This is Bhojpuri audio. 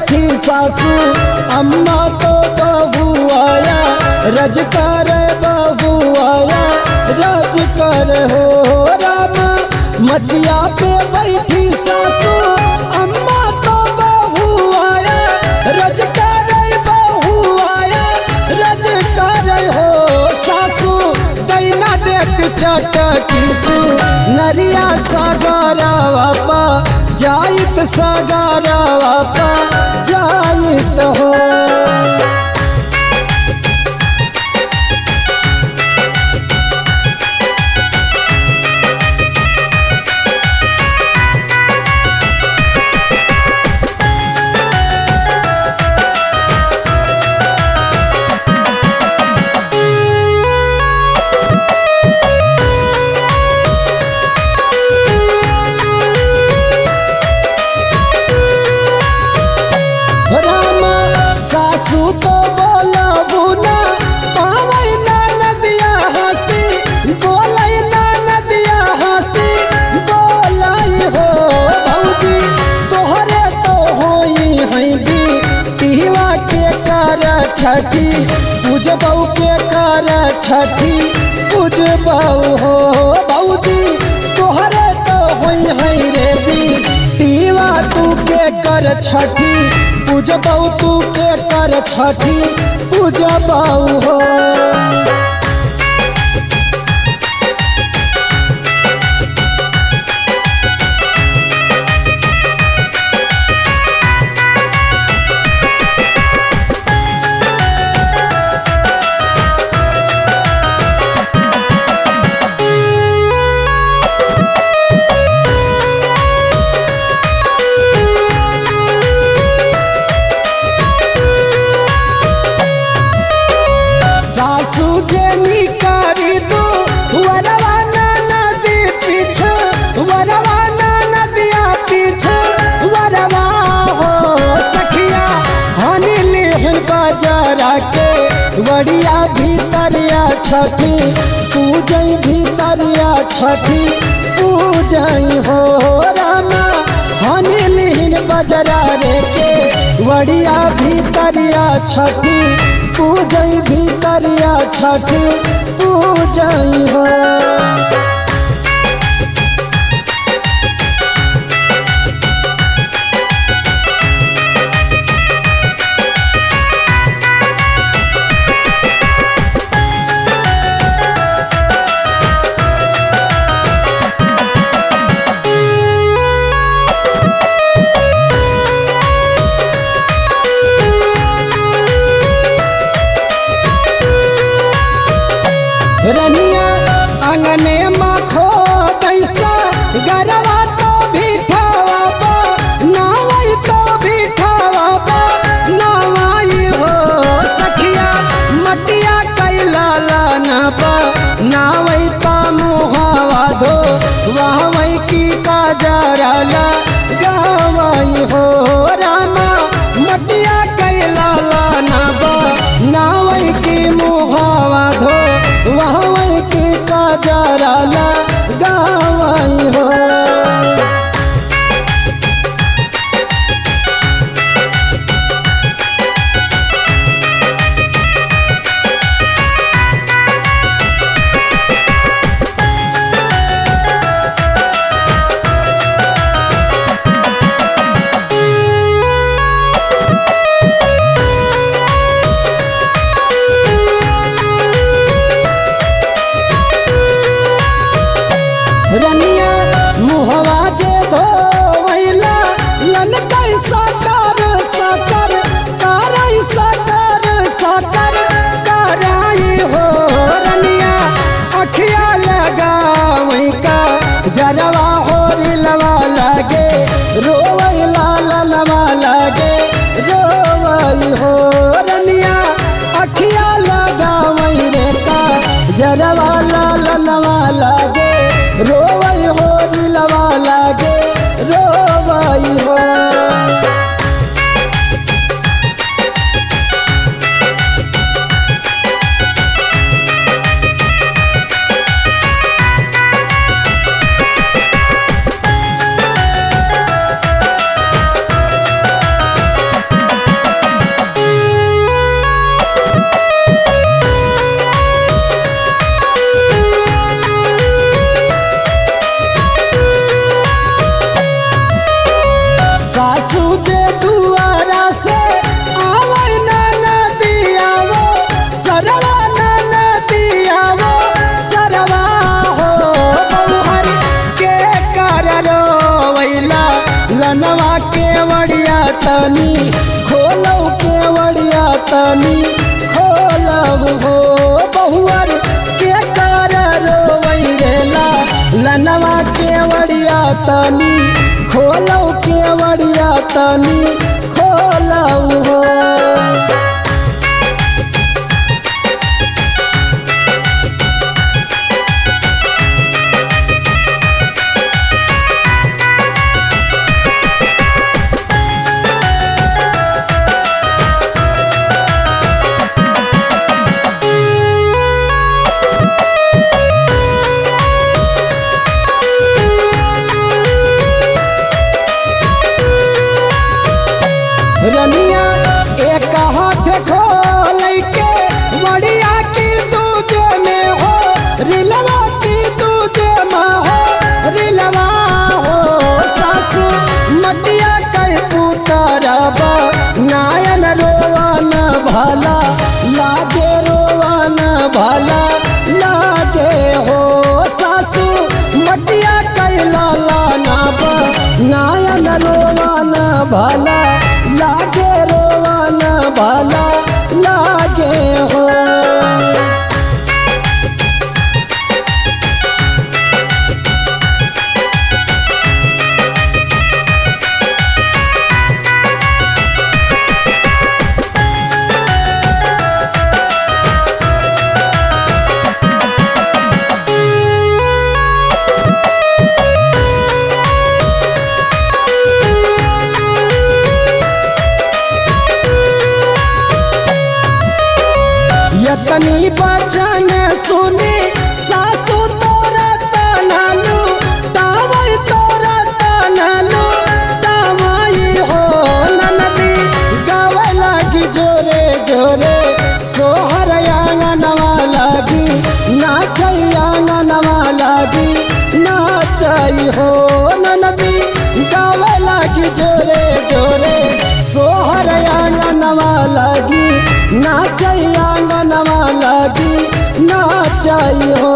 बैठी सासू अम्मा तो बहू आया रज कर बहू आया रज कर हो राम। मचिया पे बैठी सासू अम्मा तो बहू आया रज कर बहू आया रज कर हो सासू दैना देख चटकी चू नरिया सागरवा पा जाइत सागरवा पा जाइत हो। सासू तो बोलबू ना पावै ना नदिया हंसी बोलै ना नदिया हंसी बोलै हो भौजी तोहरे तो होई है बिटिया के कर छठी पूजबौ के कर छठी पूजबौ हो भौजी तोहरे तो होई है रे बिटिया तू के कर छठी पूजबौ तू के कर छठी पूजबौ हो। सासू जेनी करी दू वरवाना नदी पीछ वरवाना नदिया पीछ वरवा हो सखिया हनी लेहन बाजारा के वड़िया भीतरिया छठी पूजई भीतरिया छठी पूजई हो रामा हनी लेहन बाजारा रे के वड़िया भीतरिया छठी पूजई भीतरिया छठ पूजई हो। रनिया अंगने मखो कैसा गरवा तो बिठावा नावई तो बिठावा नावई हो सखिया मटिया कैला लाना पा नावई पा मुहावा धो वहवई की काजरा ला गावई हो रामा मटिया कैला लाना पा नावई की मुहावा धो वहाँ के काजरा ला गावई हो। रनिया मुहवा जे धोवैला लन कैसा कर सकर करई सकर सकर कराई हो रनिया अखिया लगावई का जरवा हो रिलवा लगे रोवई लालनवा लगे रोवई हो रनिया अखिया लगावई रे का जरवा लालनवा लगे रोवई हो दिलवा लागे रोवई हो। तनी खोलौ केवड़िया तनी खोलौ हो बहुअर के कर रोवै रेला लनवा केवड़िया तनी खोलौ केवड़िया तनी खोलौ हो। रनिया एक हाथ खोल के मड़िया की दूजे में हो रिलवा की दूजे में हो रिलवा हो सासू मटिया कई पुतरब नायन रोवन भला लागे रोवन भला लागे हो सासू मटिया कई लाला नाब नायन रोवन भला लागे रोवन भला लागे हो। यतनी बचन सुनी सासू तोरा तनलू टावई तोरा तनलू टावई हो ननदी गावे लगी जोरे जोरे सोहर आंगनवा लगी नाचई आंगनवा लगी नाचई हो ननदी गावे लगी जोरे जोरे सोहर आंगनवा लगी नाचई आंगनवा लगी नाचई हो।